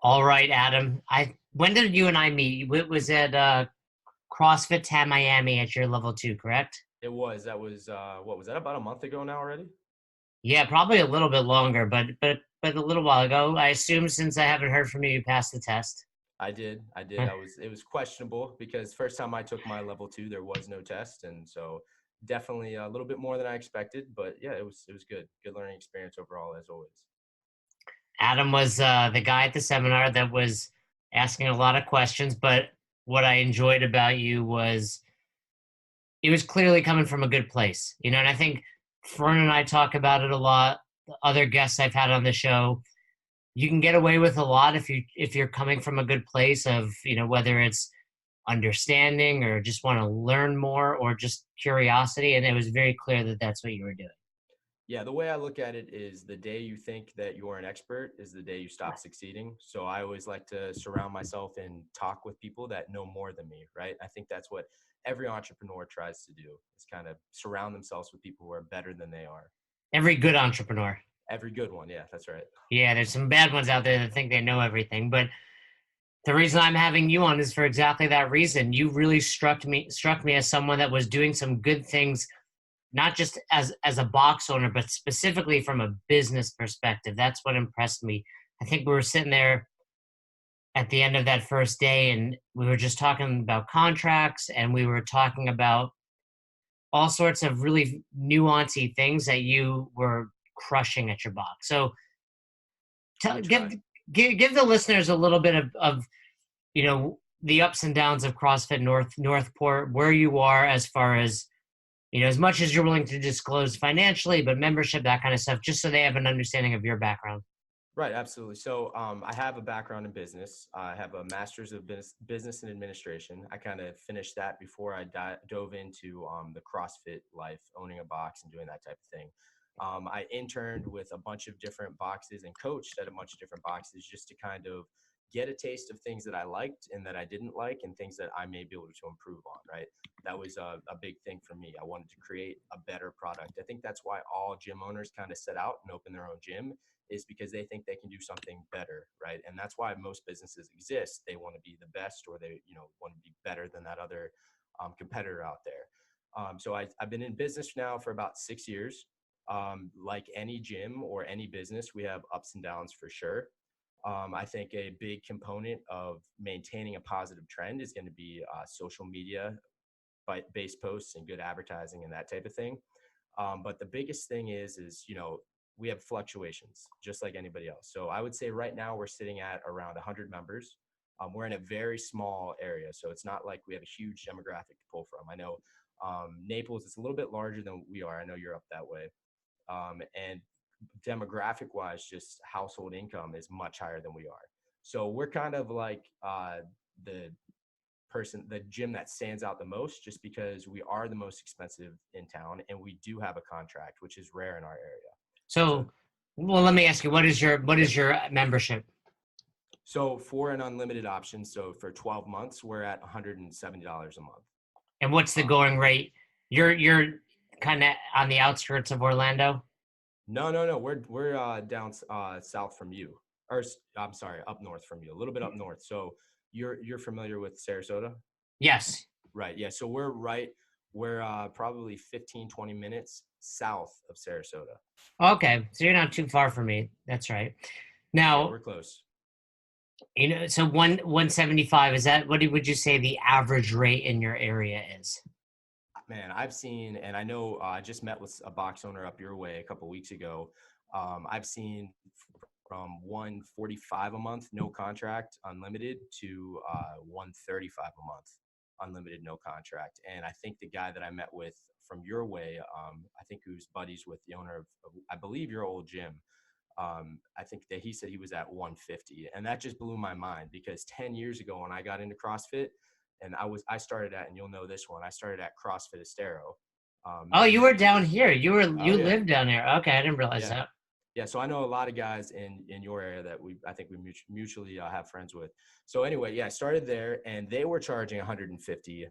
All right, Adam. When did you and I meet? It was at CrossFit Miami at your level 2, correct? That was, what was that, about a month ago now already? Yeah, probably a little bit longer, but a little while ago. I assume since I haven't heard from you, you passed the test. I did. It was questionable because first time I took my level two, there was no test. And so definitely a little bit more than I expected, but yeah, it was good. Good learning experience overall, as always. Adam was the guy at the seminar that was asking a lot of questions, but what I enjoyed about you was it was clearly coming from a good place, and I think Fern and I talk about it a lot. The other guests I've had on the show, you can get away with a lot if you're coming from a good place of whether it's understanding or just want to learn more or just curiosity, and it was very clear that that's what you were doing. Yeah, the way I look at it is the day you think that you're an expert is the day you stop succeeding. So I always like to surround myself and talk with people that know more than me, right? I think that's what every entrepreneur tries to do, is kind of surround themselves with people who are better than they are. Every good entrepreneur. Every good one. Yeah, that's right. Yeah, there's some bad ones out there that think they know everything, but the reason I'm having you on is for exactly that reason. You really struck me as someone that was doing some good things, not just as a box owner, but specifically from a business perspective. That's what impressed me. I think we were sitting there at the end of that first day, and we were just talking about contracts, and we were talking about all sorts of really nuancy things that you were crushing at your box. So tell, We give, try. give the listeners a little bit of the ups and downs of CrossFit Northport, where you are as far as as much as you're willing to disclose financially, but membership, that kind of stuff, just so they have an understanding of your background. Right, absolutely. So I have a background in business. I have a master's of business and administration. I kind of finished that before I dove into the CrossFit life, owning a box and doing that type of thing. I interned with a bunch of different boxes and coached at a bunch of different boxes just to kind of get a taste of things that I liked and that I didn't like and things that I may be able to improve on, right? That was a big thing for me. I wanted to create a better product. I think that's why all gym owners kind of set out and open their own gym, is because they think they can do something better, right? And that's why most businesses exist. They want to be the best, or they, want to be better than that other competitor out there. I've been in business now for about 6 years. Like any gym or any business, we have ups and downs for sure. I think a big component of maintaining a positive trend is going to be social media based posts and good advertising and that type of thing. But the biggest thing is we have fluctuations just like anybody else. So I would say right now we're sitting at around 100 members. We're in a very small area, so it's not like we have a huge demographic to pull from. I know Naples is a little bit larger than we are. I know you're up that way. And demographic wise, just household income is much higher than we are. So we're kind of like the the gym that stands out the most, just because we are the most expensive in town and we do have a contract, which is rare in our area. So So, well, let me ask you, what is your membership? so for an unlimited option, so for 12 months, we're at $170 a month. And what's the Um, going rate? You're kind of on the outskirts of Orlando. no, we're down south from you, or I'm sorry, up north from you, a little bit up north. So you're familiar with Sarasota? Yes. Right. Yeah. So we're probably 15, 20 minutes south of Sarasota. Okay, so you're not too far from me. That's right. Yeah, Now, we're close. so 175, is that would you say the average rate in your area is? Man, I've seen, and I know I just met with a box owner up your way a couple weeks ago. I've seen from 145 a month, no contract, unlimited, to 135 a month, unlimited, no contract. And I think the guy that I met with from your way, I think who's buddies with the owner of I believe your old gym. I think that he said he was at 150, and that just blew my mind because 10 years ago when I got into CrossFit, and I started at, and you'll know this one, I started at CrossFit Estero Oh, many you were many down years here. ago. Oh You yeah, lived down there. Okay, I didn't realize yeah. that. Yeah, so I know a lot of guys in your area that I think we mutually have friends with. So anyway, yeah, I started there, and they were charging 150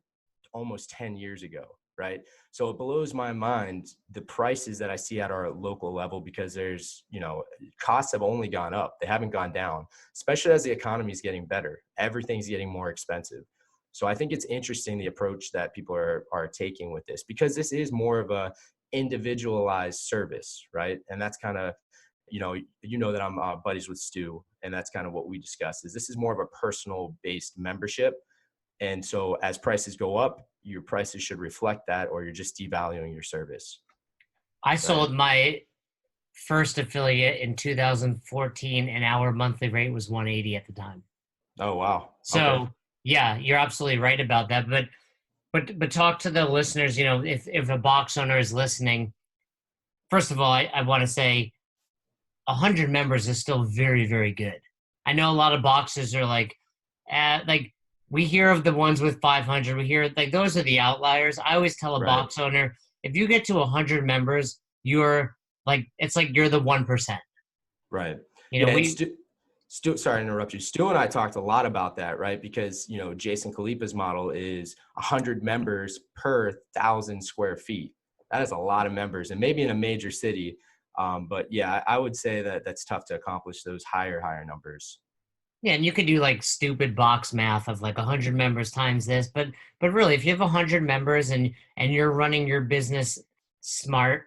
almost 10 years ago, right? So it blows my mind the prices that I see at our local level, because there's, costs have only gone up. They haven't gone down, especially as the economy is getting better. Everything's getting more expensive. So I think it's interesting the approach that people are taking with this, because this is more of a individualized service, right? And that's kind of, that I'm buddies with Stu, and that's kind of what we discussed. Is this is more of a personal based membership, and so as prices go up, your prices should reflect that, or you're just devaluing your service, I right? sold my first affiliate in 2014, and our monthly rate was 180 at the time. Oh wow, okay, So yeah, you're absolutely right about that. But talk to the listeners. If a box owner is listening, first of all, I want to say 100 members is still very, very good. I know a lot of boxes are like we hear of the ones with 500. We hear like those are the outliers. I always tell a right, box owner, if you get to 100 members, you're like, it's like you're the 1%. right. You know, Yeah, and we Stu, sorry to interrupt you. Stu and I talked a lot about that, right? Because Jason Khalipa's model is 100 members per 1,000 square feet. That is a lot of members, and maybe in a major city. But yeah, I would say that that's tough to accomplish those higher numbers. Yeah, and you could do like stupid box math of like 100 members times this, but really, if you have 100 members and you're running your business smart,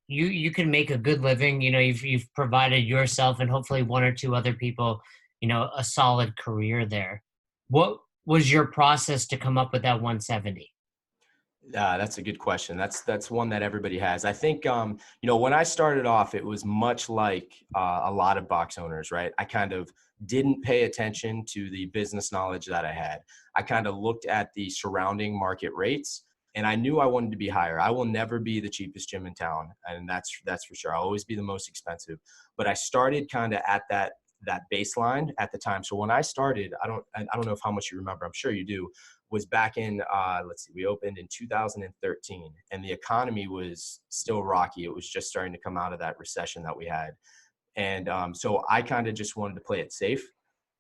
you can make a good living. You've provided yourself and hopefully one or two other people, a solid career there. What was your process to come up with that 170? That's a good question. That's one that everybody has. I think when I started off, it was much like a lot of box owners, right? I kind of didn't pay attention to the business knowledge that I had. I kind of looked at the surrounding market rates, and I knew I wanted to be higher. I will never be the cheapest gym in town, and that's for sure. I'll always be the most expensive. But I started kind of at that baseline at the time. So when I started, I don't know if how much you remember. I'm sure you do. Was back in let's see, we opened in 2013, and the economy was still rocky. It was just starting to come out of that recession that we had, and so I kind of just wanted to play it safe.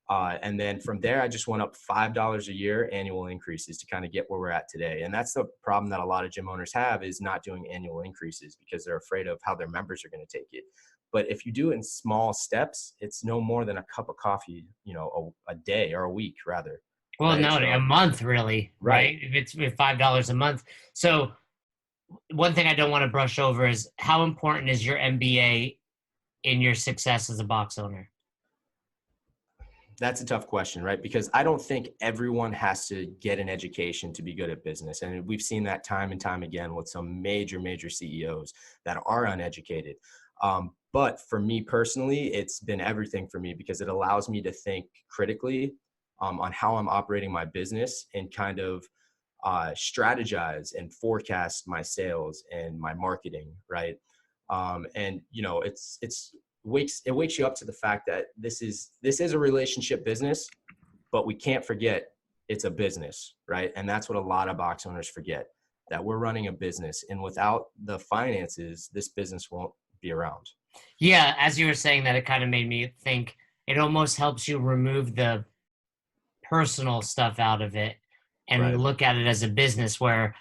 And then from there, I just went up $5 a year annual increases to kind of get where we're at today. And that's the problem that a lot of gym owners have, is not doing annual increases because they're afraid of how their members are going to take it. But if you do it in small steps, it's no more than a cup of coffee, a day, or a week rather, Well, right? no, a So, month really, right. right? If it's with $5 a month. So one thing I don't want to brush over is how important is your MBA in your success as a box owner? That's a tough question, right? Because I don't think everyone has to get an education to be good at business. And we've seen that time and time again with some major CEOs that are uneducated. But for me personally, it's been everything for me, because it allows me to think critically on how I'm operating my business, and kind of strategize and forecast my sales and my marketing, right? And it wakes you up to the fact that this is a relationship business, but we can't forget it's a business, right? And that's what a lot of box owners forget, that we're running a business, and without the finances, this business won't be around. Yeah, as you were saying that, it kind of made me think it almost helps you remove the personal stuff out of it and Right. look at it as a business where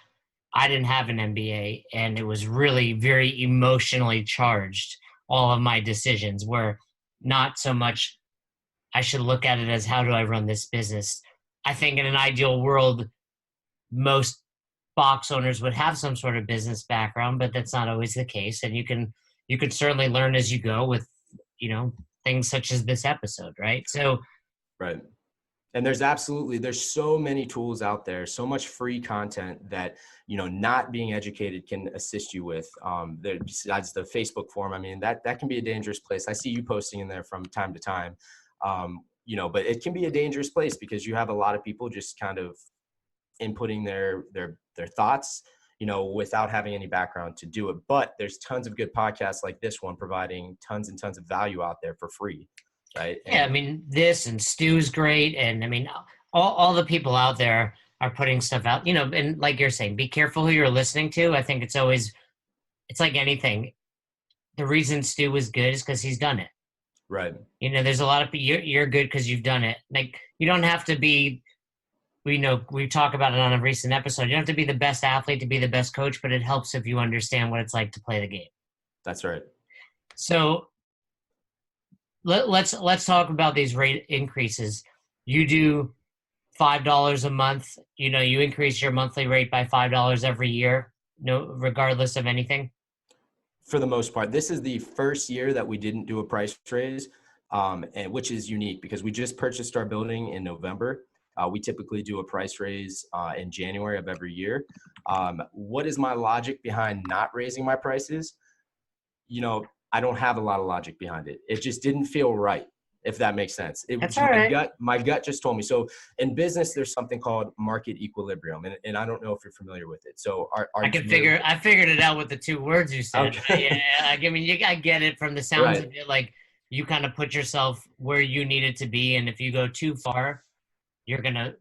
I didn't have an MBA and it was really very emotionally charged. All of my decisions were not so much, I should look at it as how do I run this business. I think in an ideal world, most box owners would have some sort of business background, but that's not always the case. And you can certainly learn as you go with, you know, things such as this episode, right? So Right. And there's so many tools out there, so much free content that, not being educated can assist you with. There, besides the Facebook forum, I mean, that can be a dangerous place. I see you posting in there from time to time, but it can be a dangerous place, because you have a lot of people just kind of inputting their thoughts, without having any background to do it. But there's tons of good podcasts like this one, providing tons and tons of value out there for free, right? yeah, I And mean, this and Stu's great. And I mean, all the people out there are putting stuff out, and like you're saying, be careful who you're listening to. I think it's like anything. The reason Stu is good is because he's done it. right, There's a lot of you're good because you've done it. Like you don't have to be we talk about it on a recent episode. You don't have to be the best athlete to be the best coach, but it helps if you understand what it's like to play the game. That's right. So let's talk about these rate increases. You do $5 a month. You increase your monthly rate by $5 every year, no, regardless of anything. For the most part, this is the first year that we didn't do a price raise, and which is unique because we just purchased our building in November. We typically do a price raise in January of every year. What is my logic behind not raising my prices? I don't have a lot of logic behind it. It just didn't feel right, if that makes sense. That's all right. My gut just told me. So in business, there's something called market equilibrium, and I don't know if you're familiar with it. So I figured it out with the two words you said. Okay. Yeah, I mean, I get it from the sounds Right. of it. Like you kind of put yourself where you need it to be, and if you go too far, you're gonna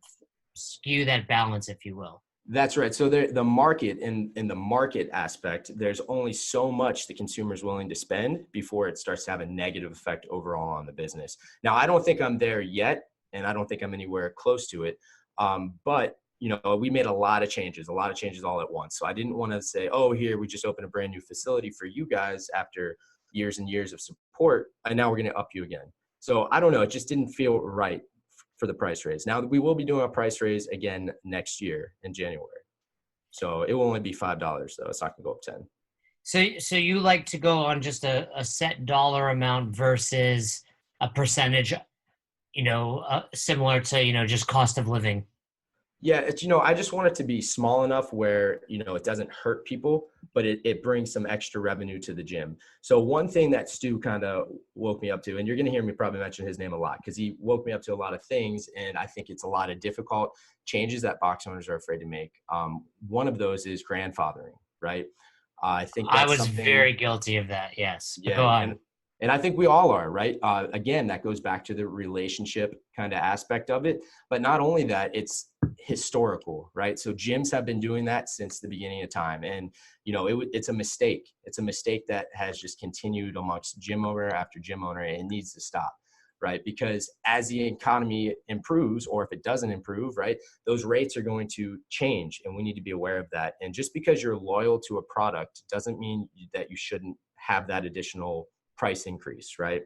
skew that balance, if you will. That's right. So the market in the market aspect, there's only so much the consumer is willing to spend before it starts to have a negative effect overall on the business. Now, I don't think I'm there yet, and I don't think I'm anywhere close to it. But we made a lot of changes all at once. So I didn't want to say, oh, here we just opened a brand new facility for you guys after years and years of support, and now we're going to up you again. So I don't know. It just didn't feel right for the price raise. Now we will be doing a price raise again next year in January. So it will only be $5 though. It's not gonna go up 10. So you like to go on just a set dollar amount versus a percentage, similar to, just cost of living. Yeah, it's I just want it to be small enough where it doesn't hurt people, but it brings some extra revenue to the gym. So one thing that Stu kind of woke me up to, and you're gonna hear me probably mention his name a lot because he woke me up to a lot of things, and I think it's a lot of difficult changes that box owners are afraid to make. One of those is grandfathering, right? I think I that's was something. very guilty of that. Yes, but Yeah, go and on. and I think we all are, right? Again, that goes back to the relationship kind of aspect of it. But not only that, it's historical, right? So gyms have been doing that since the beginning of time, and it's a mistake. It's a mistake that has just continued amongst gym owner after gym owner, and it needs to stop, right? Because as the economy improves, or if it doesn't improve, right, those rates are going to change, and we need to be aware of that. And just because you're loyal to a product doesn't mean that you shouldn't have that additional price increase, right?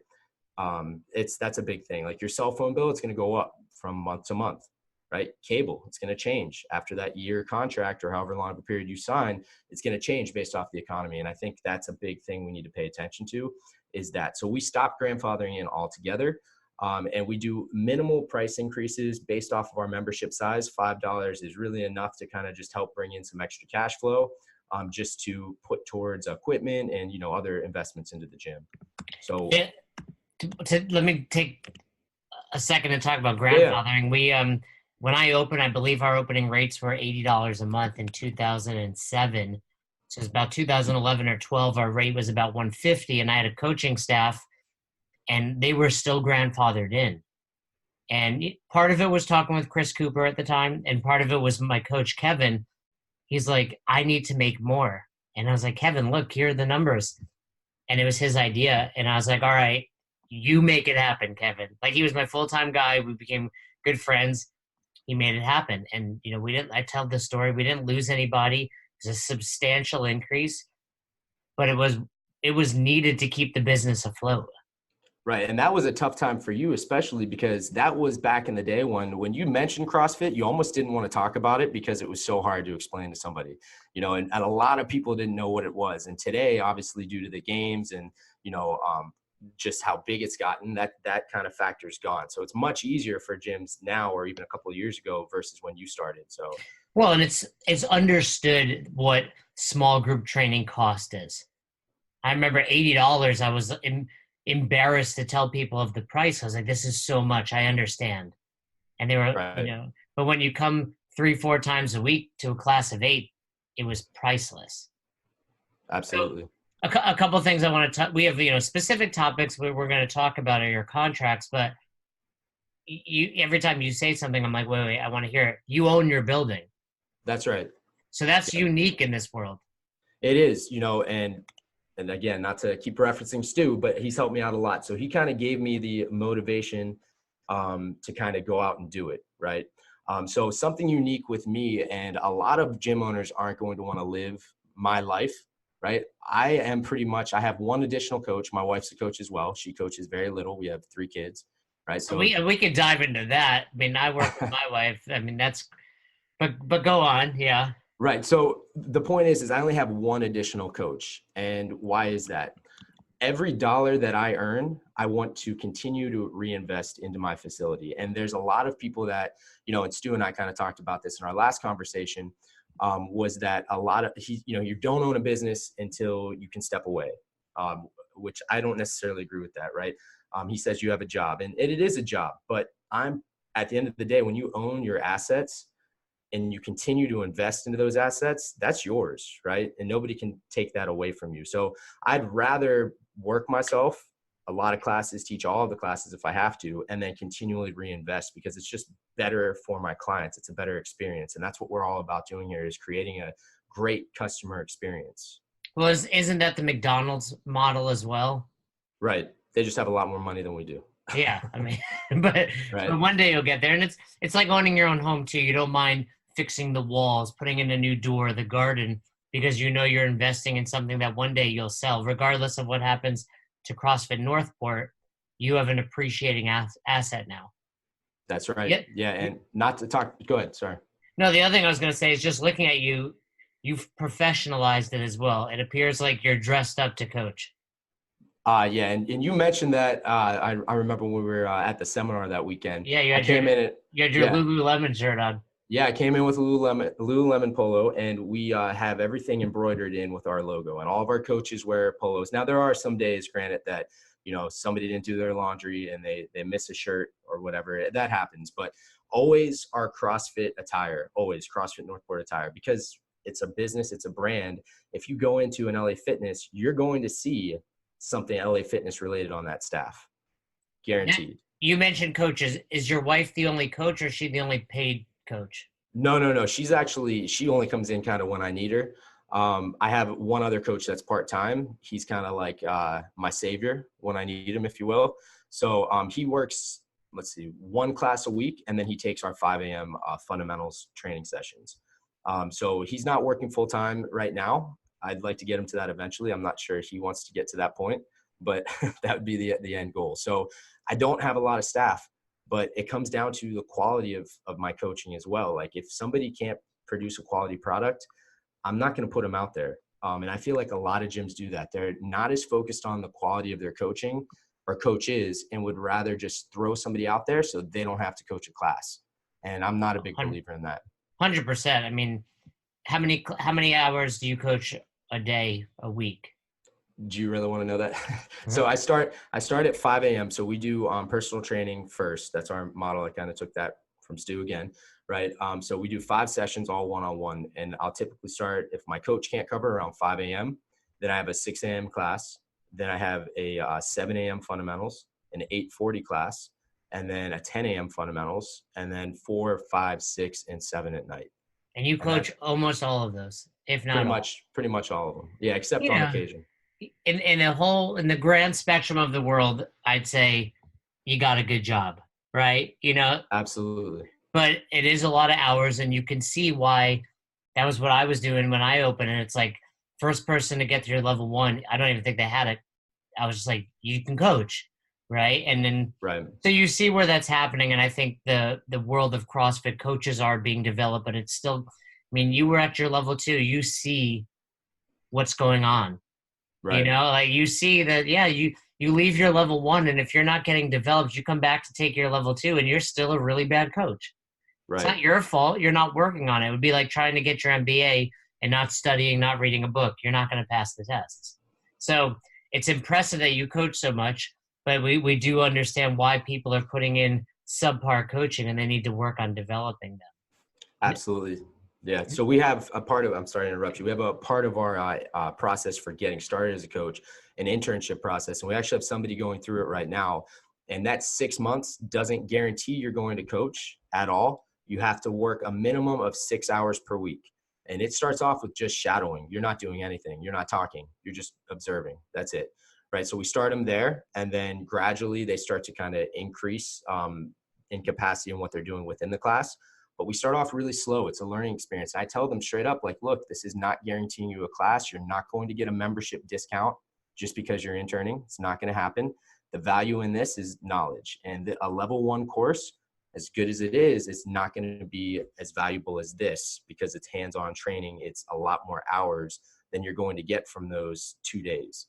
That's a big thing. Like your cell phone bill, it's going to go up from month to month, right? Cable, it's going to change after that year contract or however long of a period you sign. It's going to change based off the economy, and I think that's a big thing we need to pay attention to. Is that so? We stop grandfathering in altogether. And we do minimal price increases based off of our membership size. $5 is really enough to kind of just help bring in some extra cash flow, just to put towards equipment and other investments into the gym. So Yeah, let me take a second to talk about yeah, grandfathering. We when I opened, I believe our opening rates were $80 a month in 2007. So it's about 2011 or 12. Our rate was about 150, and I had a coaching staff, and they were still grandfathered in. And part of it was talking with Chris Cooper at the time, and part of it was my coach Kevin. He's like, I need to make more, and I was like, Kevin, look, here are the numbers, and it was his idea, and I was like, all right, you make it happen, Kevin. Like he was my full time guy. We became good friends. He made it happen, and we didn't. I tell the story. We didn't lose anybody. It was a substantial increase, but it was needed to keep the business afloat. right. And that was a tough time for you, especially because that was back in the day when you mentioned CrossFit, you almost didn't want to talk about it because it was so hard to explain to somebody, and a lot of people didn't know what it was. And today, obviously, due to the games and, just how big it's gotten, that kind of factor is gone. So it's much easier for gyms now, or even a couple of years ago versus when you started. So, Well, and it's understood what small group training cost is. I remember $80. I was embarrassed to tell people of the price. I was like, this is so much. I understand. And they were, right. but when you come 3, 4 times a week to a class of 8, it was priceless. So Absolutely. a couple of things I want to talk. We have, specific topics we're going to talk about are your contracts, but you every time you say something, I'm like, wait, I want to hear it. You own your building. That's right. So that's unique in this world. It is, and again, not to keep referencing Stu, but he's helped me out a lot. So he kind of gave me the motivation to kind of go out and do it, right? So something unique with me, and a lot of gym owners aren't going to want to live my life, right? I have one additional coach. My wife's a coach as well. She coaches very little. We have 3 kids, right? So We could dive into that. I mean, I work with my wife. I mean, that's but go on. Yeah. right. So the point is I only have one additional coach. And why is that? Every dollar that I earn, I want to continue to reinvest into my facility. And there's a lot of people that, and Stu and I kind of talked about this in our last conversation, was that a lot of, you don't own a business until you can step away, which I don't necessarily agree with that, right? He says you have a job, and it is a job, but at the end of the day, when you own your assets, and you continue to invest into those assets, that's yours, right? And nobody can take that away from you. So I'd rather work myself, a lot of classes, teach all of the classes if I have to, and then continually reinvest, because it's just better for my clients. It's a better experience. And that's what we're all about doing here, is creating a great customer experience. Well, isn't that the McDonald's model as well? Right. They just have a lot more money than we do. Yeah, I mean, but Right. but one day you'll get there, and it's like owning your own home too. You don't mind fixing the walls, putting in a new door, the garden, because you know you're investing in something that one day you'll sell, regardless of what happens to CrossFit Northport. You have an appreciating asset now. That's right. Yeah. Yeah. And not to talk, go ahead. Sorry. No, the other thing I was going to say is just looking at you, you've professionalized it as well. It appears like you're dressed up to coach. Yeah, and you mentioned that. I remember when we were at the seminar that weekend. Yeah, I came in. You had your Yeah, Lululemon shirt on. yeah, I came in with a Lululemon polo, and we have everything embroidered in with our logo. And all of our coaches wear polos. Now there are some days, granted, that somebody didn't do their laundry and they miss a shirt or whatever. That happens, but always our CrossFit attire, always CrossFit Northport attire, because it's a business, it's a brand. If you go into an LA Fitness, you're going to see something LA Fitness related on that staff, guaranteed. You mentioned coaches. Is your wife the only coach, or is she the only paid coach? No. She only comes in kind of when I need her. I have one other coach that's part-time. He's kind of like my savior when I need him, if you will. So he works, let's see, 1 class a week, and then he takes our 5 a.m. Fundamentals training sessions. So he's not working full-time right now. I'd like to get him to that eventually. I'm not sure he wants to get to that point, but that would be the end goal. So I don't have a lot of staff, but it comes down to the quality of my coaching as well. Like if somebody can't produce a quality product, I'm not going to put them out there. And I feel like a lot of gyms do that. They're not as focused on the quality of their coaching or coaches, and would rather just throw somebody out there so they don't have to coach a class. And I'm not a big believer in that. 100%. I mean, how many hours do you coach a day, a week? Do you really want to know that? So I start at 5 a.m. So we do personal training first. That's our model. I kind of took that from Stu again, right? So we do 5 sessions, all one-on-one. And I'll typically start, if my coach can't cover, around 5 a.m. Then I have a 6 a.m. class. Then I have a 7 a.m. fundamentals, an 8:40 class, and then a 10 a.m. fundamentals, and then 4, 5, 6, and 7 at night. And you coach almost all of those, if not pretty much all of them. Yeah, except on occasion. In the grand spectrum of the world, I'd say you got a good job, right? Absolutely. But it is a lot of hours, and you can see why. That was what I was doing when I opened, and it's like first person to get to your level 1. I don't even think they had it. I was just like, you can coach, right? And then so you see where that's happening, and I think the world of CrossFit coaches are being developed, but it's still. I mean, you were at your level 2. You see what's going on. Right. Like you see that, yeah, you leave your level 1, and if you're not getting developed, you come back to take your level 2, and you're still a really bad coach. Right. It's not your fault. You're not working on it. It would be like trying to get your MBA and not studying, not reading a book. You're not going to pass the tests. So it's impressive that you coach so much, but we do understand why people are putting in subpar coaching, and they need to work on developing them. Absolutely. Yeah. So we have a part of, I'm sorry to interrupt you. We have a part of our process for getting started as a coach, an internship process. And we actually have somebody going through it right now. And that 6 months doesn't guarantee you're going to coach at all. You have to work a minimum of 6 hours per week. And it starts off with just shadowing. You're not doing anything. You're not talking. You're just observing. That's it. Right. So we start them there, and then gradually they start to kind of increase in capacity in what they're doing within the class. but we start off really slow. It's a learning experience. I tell them straight up, like, look, this is not guaranteeing you a class. You're not going to get a membership discount just because you're interning. It's not going to happen. The value in this is knowledge, and a level 1 course, as good as it is, it's not going to be as valuable as this because it's hands-on training. It's a lot more hours than you're going to get from those 2 days,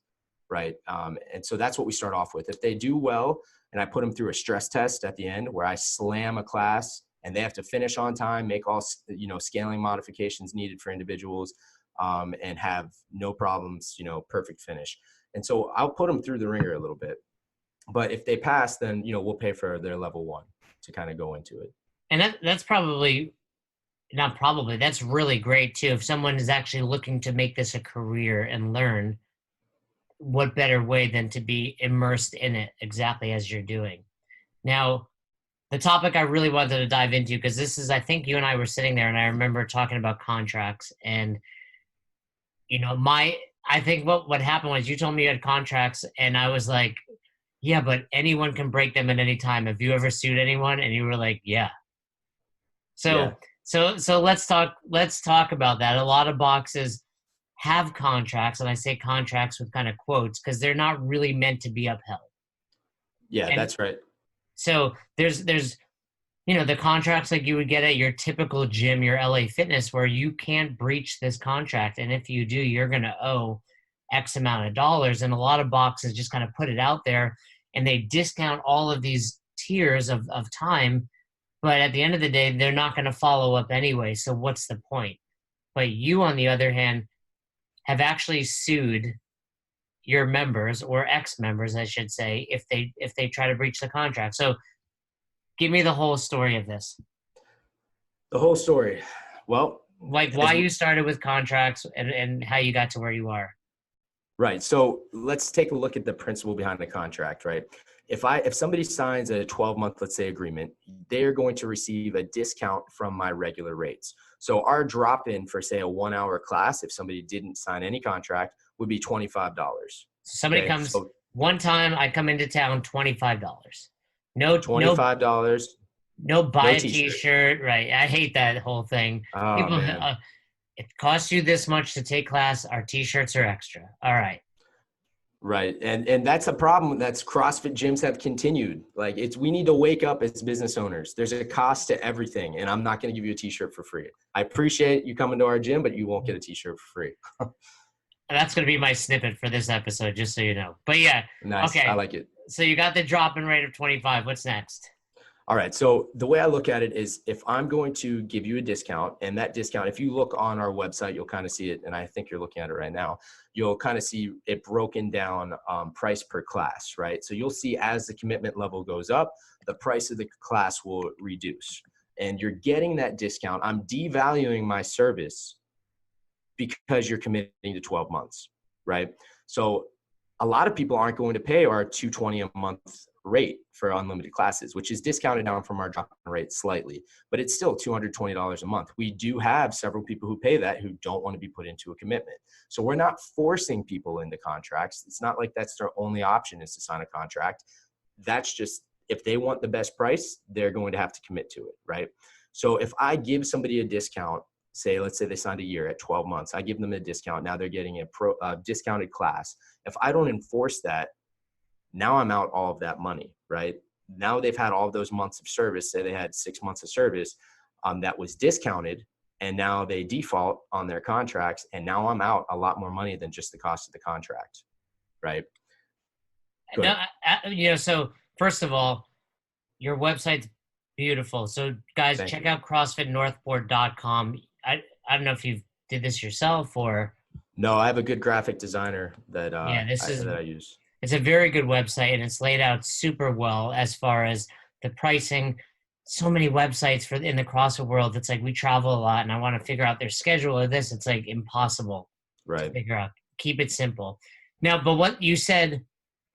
right? And so that's what we start off with. If they do well, and I put them through a stress test at the end where I slam a class and they have to finish on time, make all, scaling modifications needed for individuals, and have no problems, perfect finish. And so I'll put them through the ringer a little bit. But if they pass, then, we'll pay for their level 1 to kind of go into it. And that's probably, not probably, that's really great too. If someone is actually looking to make this a career and learn, what better way than to be immersed in it exactly as you're doing. Now, the topic I really wanted to dive into, because this is, I think you and I were sitting there and I remember talking about contracts, and, I think what happened was you told me you had contracts and I was like, yeah, but anyone can break them at any time. Have you ever sued anyone? And you were like, yeah. So, Yeah. so let's talk about that. A lot of boxes have contracts, and I say contracts with kind of quotes because they're not really meant to be upheld. Yeah, And that's right. so there's the contracts like you would get at your typical gym, your LA Fitness, where you can't breach this contract, and if you do, you're going to owe X amount of dollars. And a lot of boxes just kind of put it out there, and they discount all of these tiers of time. But at the end of the day, they're not going to follow up anyway. So what's the point? But you, on the other hand, have actually sued your members, or ex-members, I should say, if they try to breach the contract. So give me the whole story of this. The whole story. Well, Like why you started with contracts and how you got to where you are. Right. So let's take a look at the principle behind the contract, right? If somebody signs a 12-month, let's say, agreement, they're going to receive a discount from my regular rates. So our drop-in for, say, a 1-hour class, if somebody didn't sign any contract, would be $25. Somebody comes one time, I come into town, $25. No $25. No buy a t-shirt. Right. I hate that whole thing. Oh, People, man. it costs you this much to take class. Our t-shirts are extra. All right. Right. And that's a problem that's CrossFit gyms have continued. Like we need to wake up as business owners. There's a cost to everything. And I'm not going to give you a t-shirt for free. I appreciate you coming to our gym, but you won't get a t-shirt for free. That's going to be my snippet for this episode, just so you know. But yeah. Nice. Okay. I like it. So you got the drop-in rate of 25. What's next? All right. So the way I look at it is if I'm going to give you a discount, and that discount, if you look on our website, you'll kind of see it. And I think you're looking at it right now. You'll kind of see it broken down price per class, right? So you'll see as the commitment level goes up, the price of the class will reduce. And you're getting that discount. I'm devaluing my service because you're committing to 12 months, right? So a lot of people aren't going to pay our $220 a month rate for unlimited classes, which is discounted down from our drop-in rate slightly, but it's still $220 a month. We do have several people who pay that who don't want to be put into a commitment. So we're not forcing people into contracts. It's not like that's their only option is to sign a contract. That's just, if they want the best price, they're going to have to commit to it, right? So if I give somebody a discount, let's say they signed a year at 12 months, I give them a discount. Now they're getting a discounted class. If I don't enforce that, now I'm out all of that money, right? Now they've had all of those months of service. Say they had 6 months of service that was discounted, and now they default on their contracts, and now I'm out a lot more money than just the cost of the contract, right? No, so first of all, your website's beautiful. So guys, check out CrossFitNorthport.com. I don't know if you did this yourself or. No, I have a good graphic designer that that I use. It's a very good website, and it's laid out super well as far as the pricing. So many websites in the CrossFit world. It's like we travel a lot, and I want to figure out their schedule or this. It's like impossible to figure out. Keep it simple. Now, but what you said,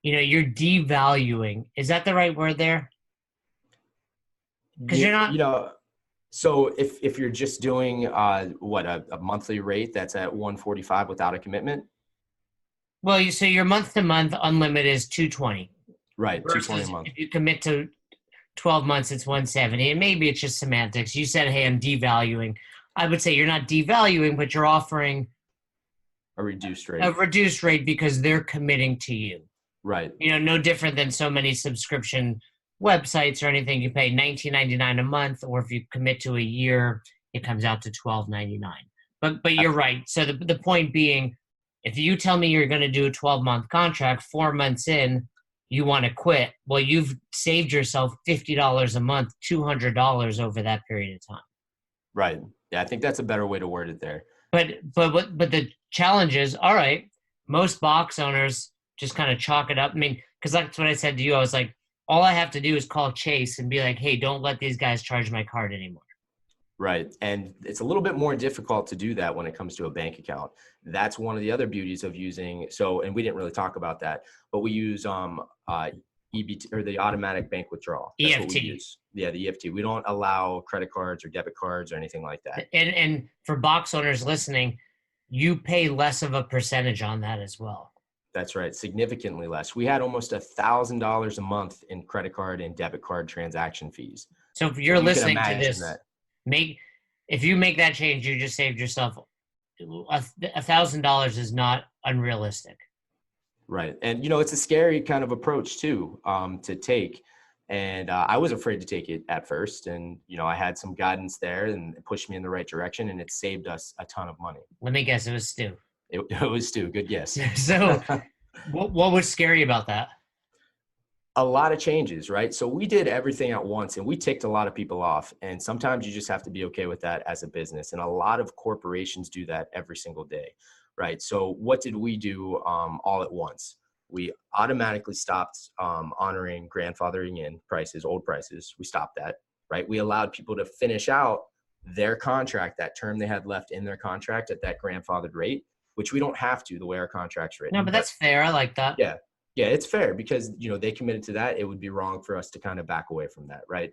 you're devaluing. Is that the right word there? Because you're not. So if you're just doing a monthly rate that's at $145 without a commitment. Well, so your month-to-month unlimited is $220. Right, $220 a month. If you commit to 12 months, it's 170. And maybe it's just semantics. You said, hey, I'm devaluing. I would say you're not devaluing, but you're offering A reduced rate. a reduced rate because they're committing to you. Right. No different than so many subscription websites or anything. You pay $19.99 a month, or if you commit to a year, it comes out to $12.99. But you're right. So the point being, if you tell me you're going to do a 12-month contract, 4 months in, you want to quit. Well, you've saved yourself $50 a month, $200 over that period of time. Right. Yeah, I think that's a better way to word it there. But the challenge is, all right, most box owners just kind of chalk it up. I mean, because that's what I said to you. I was like, all I have to do is call Chase and be like, hey, don't let these guys charge my card anymore. Right. And it's a little bit more difficult to do that when it comes to a bank account. That's one of the other beauties of using, and we didn't really talk about that, but we use EBT, or the automatic bank withdrawal. That's EFT. what we use. Yeah, the EFT. We don't allow credit cards or debit cards or anything like that. And for box owners listening, you pay less of a percentage on that as well. That's right. Significantly less. We had almost $1,000 a month in credit card and debit card transaction fees. So if you're listening to this, if you make that change, you just saved yourself $1,000 is not unrealistic. Right. And, it's a scary kind of approach too, to take. And I was afraid to take it at first. And, I had some guidance there and it pushed me in the right direction, and it saved us a ton of money. Let me guess. It was Stu. It was Stu. Good guess. So what was scary about that? A lot of changes, right? So we did everything at once and we ticked a lot of people off. And sometimes you just have to be okay with that as a business. And a lot of corporations do that every single day, right? So what did we do all at once? We automatically stopped honoring grandfathering in prices, old prices. We stopped that, right? We allowed people to finish out their contract, that term they had left in their contract at that grandfathered rate, which we don't have to the way our contract's written. No, but that's fair. I like that. Yeah. Yeah, it's fair because, they committed to that. It would be wrong for us to kind of back away from that, right?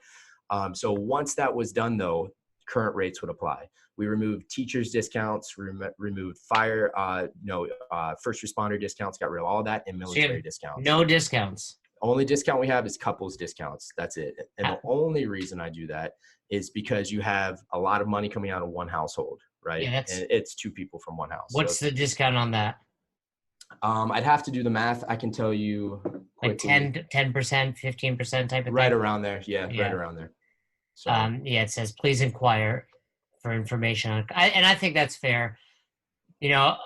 So once that was done, though, current rates would apply. We removed teachers' discounts, removed first responder discounts, got rid of all that, and military discounts. No discounts. Only discount we have is couples discounts. That's it. And the only reason I do that is because you have a lot of money coming out of one household, right? Yeah, and it's two people from one house. What's the discount on that? I'd have to do the math. I can tell you quickly. Like 10%, 15% type of thing? Right around there. Yeah, right around there. So. It says, please inquire for information. I think that's fair. I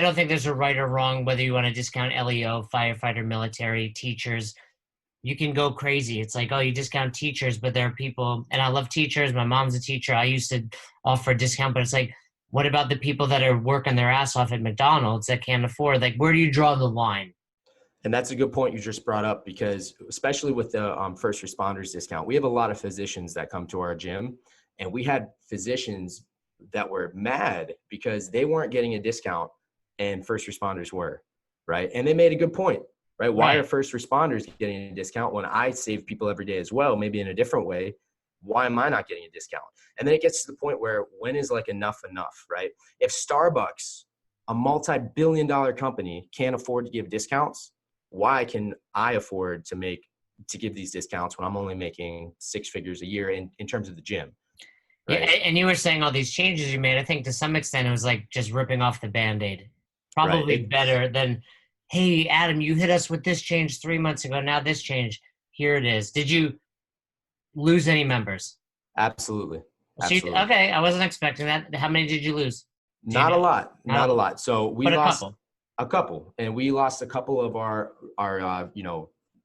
don't think there's a right or wrong whether you want to discount LEO, firefighter, military, teachers. You can go crazy. It's like, oh, you discount teachers, but there are people, and I love teachers. My mom's a teacher. I used to offer a discount, but it's like, what about the people that are working their ass off at McDonald's that can't afford? Like, where do you draw the line? And that's a good point you just brought up, because especially with the first responders discount, we have a lot of physicians that come to our gym, and we had physicians that were mad because they weren't getting a discount and first responders were, right? And they made a good point, right? Why are first responders getting a discount when I save people every day as well, maybe in a different way? Why am I not getting a discount? And then it gets to the point where when is like enough, right? If Starbucks, a multi-billion-dollar company, can't afford to give discounts, why can I afford to give these discounts when I'm only making six figures a year in terms of the gym? Right? Yeah, and you were saying all these changes you made. I think to some extent it was like just ripping off the Band-Aid. Probably better than, hey, Adam, you hit us with this change 3 months ago. Now this change, here it is. Did you lose any members? Absolutely. Okay, I wasn't expecting that. How many did you lose? Not a lot. So we lost a couple, and we lost a couple of our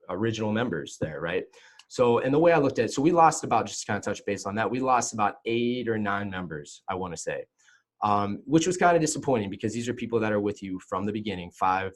original members there, right? So, and the way I looked at it, so we lost about, just to kind of touch base on that, we lost about 8 or 9 members, I want to say, which was kind of disappointing because these are people that are with you from the beginning, five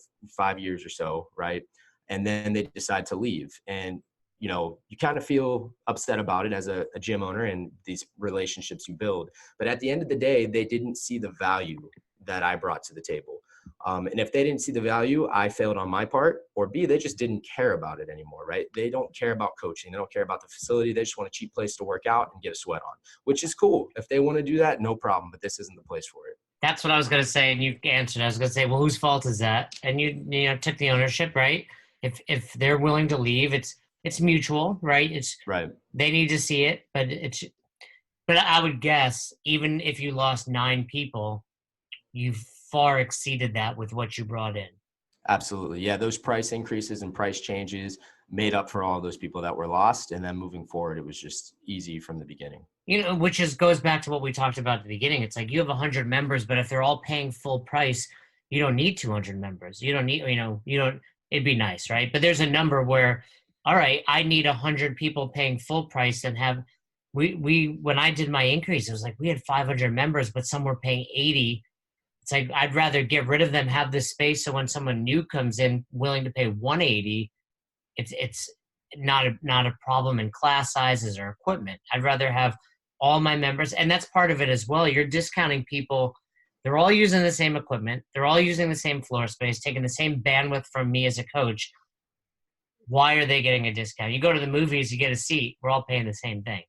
years or so, right? And then they decide to leave, and you kind of feel upset about it as a gym owner and these relationships you build. But at the end of the day, they didn't see the value that I brought to the table. And if they didn't see the value, I failed on my part, or B, they just didn't care about it anymore, right? They don't care about coaching. They don't care about the facility. They just want a cheap place to work out and get a sweat on, which is cool. If they want to do that, no problem, but this isn't the place for it. That's what I was going to say. And you answered. I was going to say, well, whose fault is that? And you took the ownership, right? If they're willing to leave, it's it's mutual, right? Right. They need to see it, but I would guess even if you lost 9 people, you far exceeded that with what you brought in. Absolutely. Yeah. Those price increases and price changes made up for all those people that were lost. And then moving forward, it was just easy from the beginning. Which is goes back to what we talked about at the beginning. It's like you have 100 members, but if they're all paying full price, you don't need 200 members. You don't need, you don't. It'd be nice, right? But there's a number where, all right, I need 100 people paying full price and have. We when I did my increase, it was like we had 500 members, but some were paying 80. It's like I'd rather get rid of them, have this space, so when someone new comes in willing to pay 180, it's not a problem in class sizes or equipment. I'd rather have all my members, and that's part of it as well. You're discounting people. They're all using the same equipment. They're all using the same floor space, taking the same bandwidth from me as a coach. Why are they getting a discount? You go to the movies, you get a seat. We're all paying the same thing.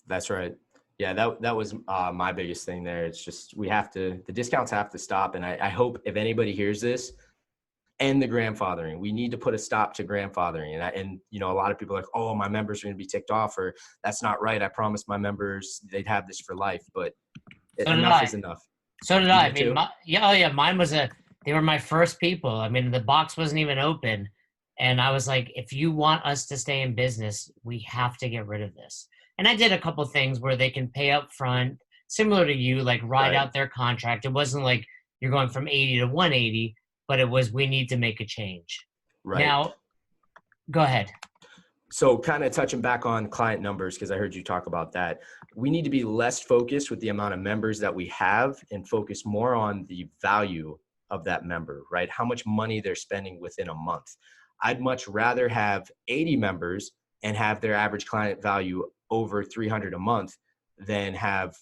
That's right. Yeah, that was my biggest thing there. It's just the discounts have to stop. And I hope if anybody hears this, end the grandfathering. We need to put a stop to grandfathering. And a lot of people are like, oh, my members are going to be ticked off, or that's not right. I promised my members they'd have this for life, but enough is enough. So did You I. I did mean, too? mine was they were my first people. I mean, the box wasn't even open. And I was like, if you want us to stay in business, we have to get rid of this. And I did a couple things where they can pay up front, similar to you, like ride Right. out their contract. It wasn't like you're going from 80 to 180, but it was, we need to make a change. Right. Now, go ahead. So kind of touching back on client numbers, because I heard you talk about that. We need to be less focused with the amount of members that we have and focus more on the value of that member, right? How much money they're spending within a month. I'd much rather have 80 members and have their average client value over 300 a month than have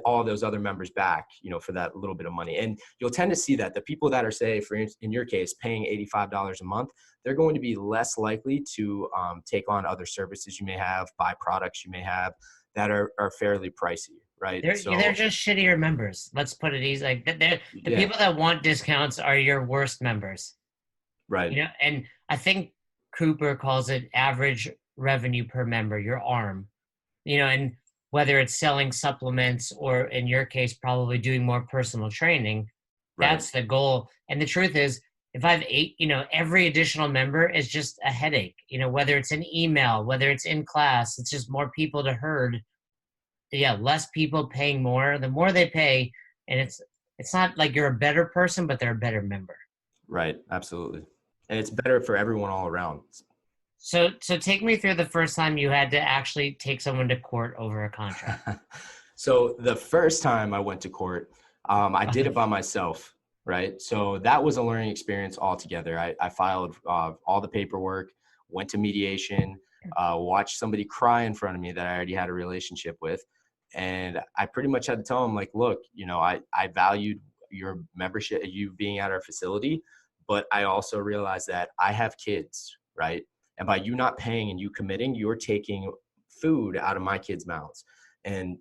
all those other members back, for that little bit of money. And you'll tend to see that the people that are, say, in your case, paying $85 a month, they're going to be less likely to take on other services you may have, buy products you may have that are fairly pricey, right? They're just shittier members. Let's put it easy. Like the people that want discounts are your worst members. Right. And I think Cooper calls it average revenue per member, your ARM. And whether it's selling supplements or in your case, probably doing more personal training, that's the goal. And the truth is, if I have 8, every additional member is just a headache, whether it's an email, whether it's in class, it's just more people to herd. Yeah. Less people paying more, the more they pay. And it's not like you're a better person, but they're a better member. Right. Absolutely. And it's better for everyone all around. So take me through the first time you had to actually take someone to court over a contract. So the first time I went to court, I did it by myself, right? So that was a learning experience altogether. I filed all the paperwork, went to mediation, watched somebody cry in front of me that I already had a relationship with. And I pretty much had to tell them, like, look, I valued your membership, you being at our facility, but I also realized that I have kids, right? And by you not paying and you committing, you're taking food out of my kids' mouths. And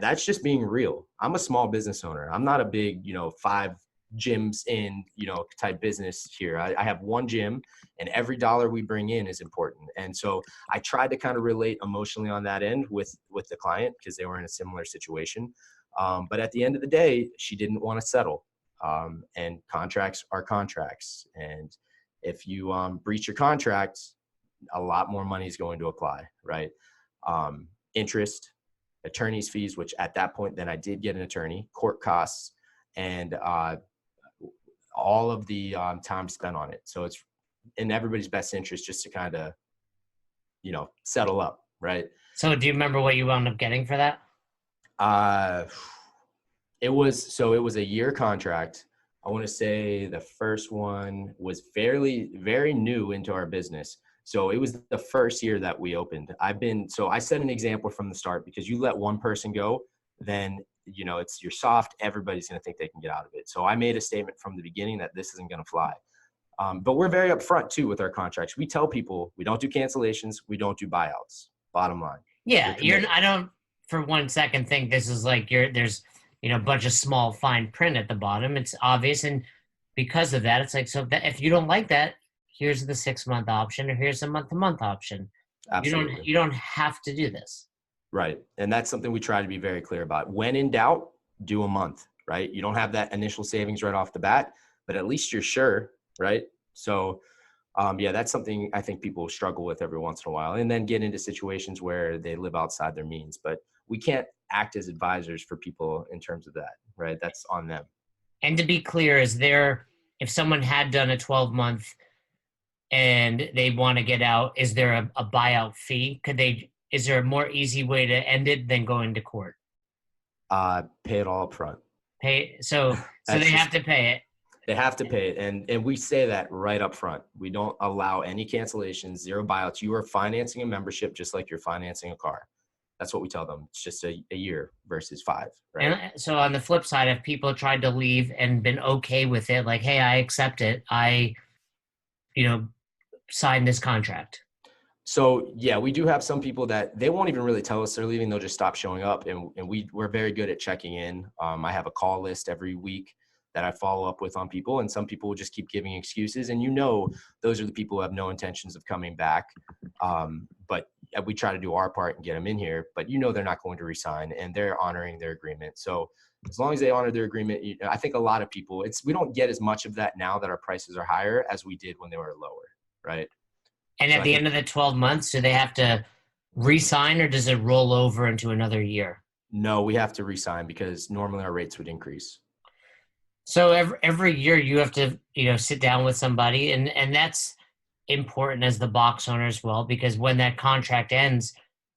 that's just being real. I'm a small business owner. I'm not a big, 5 gyms in, type business here. I have one gym and every dollar we bring in is important. And so I tried to kind of relate emotionally on that end with the client because they were in a similar situation. But at the end of the day, she didn't want to settle. And contracts are contracts. And if you breach your contract, a lot more money is going to apply, right? Interest, attorney's fees, which at that point, then I did get an attorney, court costs, and all of the time spent on it. So it's in everybody's best interest just to kind of, settle up, right? So do you remember what you wound up getting for that? It was a year contract. I want to say the first one was very new into our business. So it was the first year that we opened. I set an example from the start, because you let one person go, then, you're soft. Everybody's going to think they can get out of it. So I made a statement from the beginning that this isn't going to fly. But we're very upfront too with our contracts. We tell people we don't do cancellations. We don't do buyouts. Bottom line. Yeah. I don't for one second think this is like there's, a bunch of small fine print at the bottom. It's obvious. And because of that, it's like, so that if you don't like that, here's the 6-month option, or here's the month-to-month option. Absolutely. You don't have to do this. Right. And that's something we try to be very clear about. When in doubt, do a month, right? You don't have that initial savings right off the bat, but at least you're sure, right? So, yeah, that's something I think people struggle with every once in a while, and then get into situations where they live outside their means. But we can't act as advisors for people in terms of that, right? That's on them. And to be clear, is there, if someone had done a 12-month and they want to get out, is there a buyout fee? Is there a more easy way to end it than going to court? Pay it all up front. So That's they have just, to pay it. they have to pay it. And we say that right up front. We don't allow any cancellations, zero buyouts. You are financing a membership just like you're financing a car. That's what we tell them. It's just a year versus 5, right? And so on the flip side, if people tried to leave and been okay with it, like, hey, I accept it, I, sign this contract. So yeah, we do have some people that they won't even really tell us they're leaving. They'll just stop showing up, and we're very good at checking in. I have a call list every week that I follow up with on people, and some people will just keep giving excuses. And those are the people who have no intentions of coming back. But we try to do our part and get them in here. But they're not going to resign, and they're honoring their agreement. So as long as they honor their agreement, I think a lot of people, we don't get as much of that now that our prices are higher as we did when they were lower, right? And So at I the think end of the 12 months, do they have to re-sign or does it roll over into another year? no, we have to resign because normally our rates would increase. So every year you have to, sit down with somebody, and that's important as the box owner as well, because when that contract ends,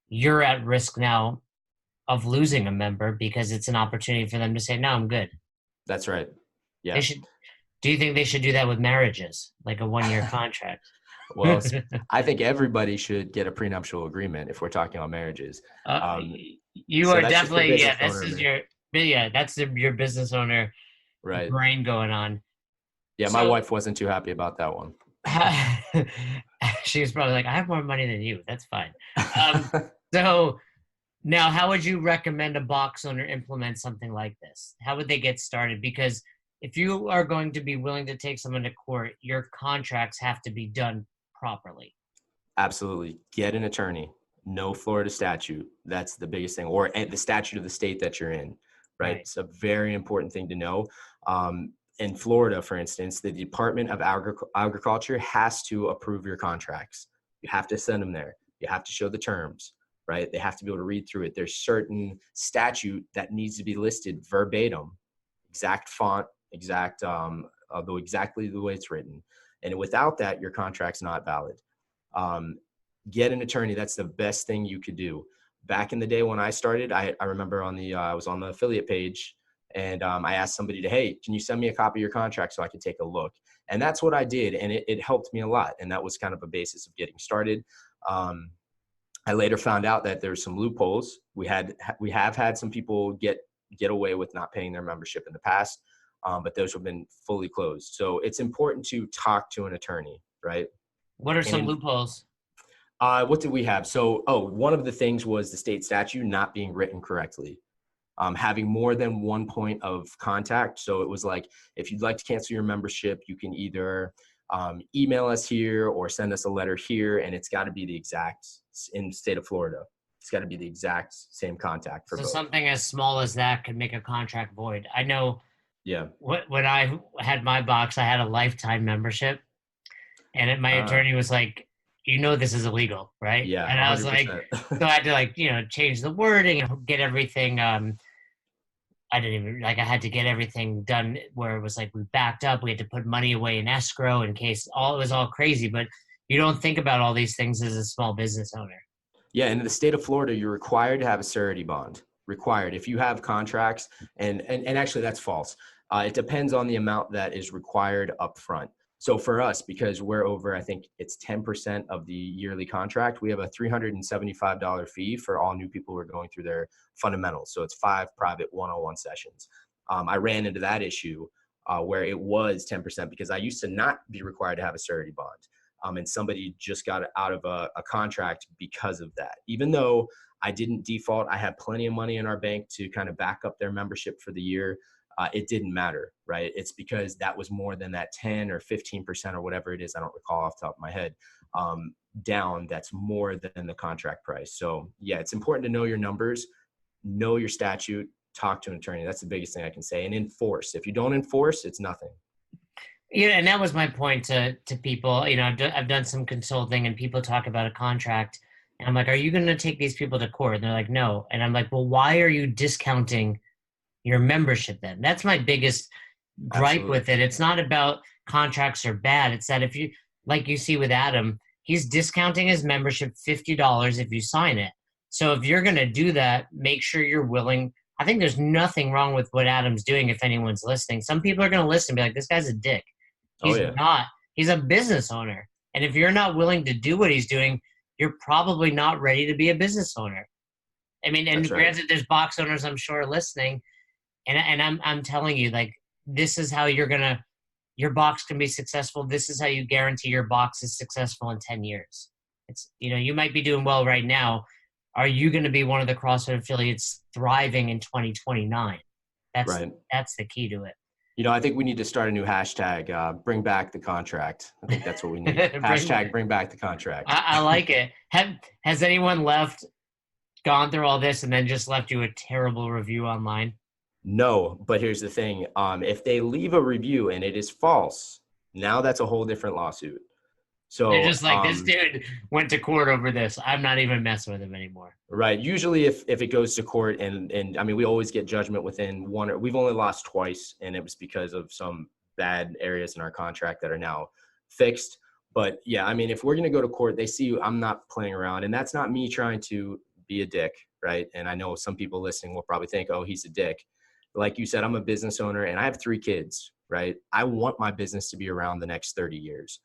you're at risk now of losing a member because it's an opportunity for them to say, no, I'm good. That's right. They Yeah. should, do you think they should do that with marriages, like a 1-year contract? Well, I think everybody should get a prenuptial agreement if we're talking about marriages. uh, Um, you so are that's just the definitely, business yeah, owner in me. that's your business owner Right. brain going on. Yeah. My So wife wasn't too happy about that one. she was probably like, I have more money than you. That's fine. Um, so now, how would you recommend a box owner implement something like this? How would they get started? Because if you are going to be willing to take someone to court, your contracts have to be done properly. Absolutely. Get an attorney. No Florida statute. That's the biggest thing, or the statute of the state that you're in, right? Right. It's a very important thing to know. In Florida, for instance, the Department of Agriculture has to approve your contracts. You have to send them there. You have to show the terms, right? They have to be able to read through it. There's certain statute that needs to be listed verbatim, exact font, although exactly the way it's written. And without that, your contract's not valid. um, get an attorney. That's the best thing you could do. Back in the day when I started, I remember I was on the affiliate page, and I asked somebody to, hey, can you send me a copy of your contract so I could take a look? And that's what I did. And it helped me a lot. And that was kind of a basis of getting started. I later found out that there's some loopholes. We have had some people get away with not paying their membership in the past, but those have been fully closed. So it's important to talk to an attorney, right? What are some And loopholes? what did we have? So, one of the things was the state statute not being written correctly. Having more than one point of contact. So it was like, if you'd like to cancel your membership, you can either email us here or send us a letter here, and it's got to be the exact, in the state of Florida, it's got to be the exact same contact for So both. something as small as that could make a contract void. I know Yeah. when I had my box, I had a lifetime membership, and my Uh, attorney was like, this is illegal, right? yeah, And I was like, 100%. so I had to change the wording and get everything. I didn't even I had to get everything done where it was like we backed up. We had to put money away in escrow in case it was all crazy. But you don't think about all these things as a small business owner. Yeah, and in the state of Florida, you're required to have a surety bond. Required. If you have contracts, and actually that's false. It depends on the amount that is required up front. So for us, because we're over, I think it's 10% of the yearly contract, we have a $375 fee for all new people who are going through their fundamentals. So it's 5 private one-on-one sessions. I ran into that issue where it was 10% because I used to not be required to have a surety bond. And somebody just got out of a contract because of that. Even though I didn't default, I had plenty of money in our bank to kind of back up their membership for the year. It didn't matter, right? It's because that was more than that 10 or 15% or whatever it is. I don't recall off the top of my head. down that's more than the contract price. So yeah, it's important to know your numbers, know your statute, talk to an attorney. That's the biggest thing I can say. And enforce. If you don't enforce, it's nothing. Yeah, and that was my point to people. I've done some consulting, and people talk about a contract, and I'm like, "Are you going to take these people to court?" And they're like, "No." And I'm like, "Well, why are you discounting your membership then?" That's my biggest gripe Absolutely. with it. It's not about contracts are bad. It's that if you, like you see with Adam, he's discounting his membership $50 if you sign it. So if you're going to do that, make sure you're willing. I think there's nothing wrong with what Adam's doing if anyone's listening. Some people are going to listen and be like, this guy's a dick. Oh He's yeah. not. He's a business owner. And if you're not willing to do what he's doing, you're probably not ready to be a business owner. I mean, and That's right. granted, there's box owners, I'm sure, listening. And I'm telling you, like, this is how your box can be successful. This is how you guarantee your box is successful in 10 years. It's, you might be doing well right now. Are you going to be one of the CrossFit affiliates thriving in 2029? Right. That's the key to it. I think we need to start a new hashtag, bring back the contract. I think that's what we need. Bring back the contract. I like it. Has anyone gone through all this and then just left you a terrible review online? No, but here's the thing. If they leave a review and it is false, now that's a whole different lawsuit. They're So, just like, this dude went to court over this. I'm not even messing with him anymore. right. Usually if it goes to court and I mean, we always get judgment within we've only lost twice, and it was because of some bad areas in our contract that are now fixed. But yeah, I mean, if we're going to go to court, they see I'm not playing around, and that's not me trying to be a dick. Right. And I know some people listening will probably think, oh, he's a dick. Like you said, I'm a business owner and I have 3 kids, right? I want my business to be around the next 30 years.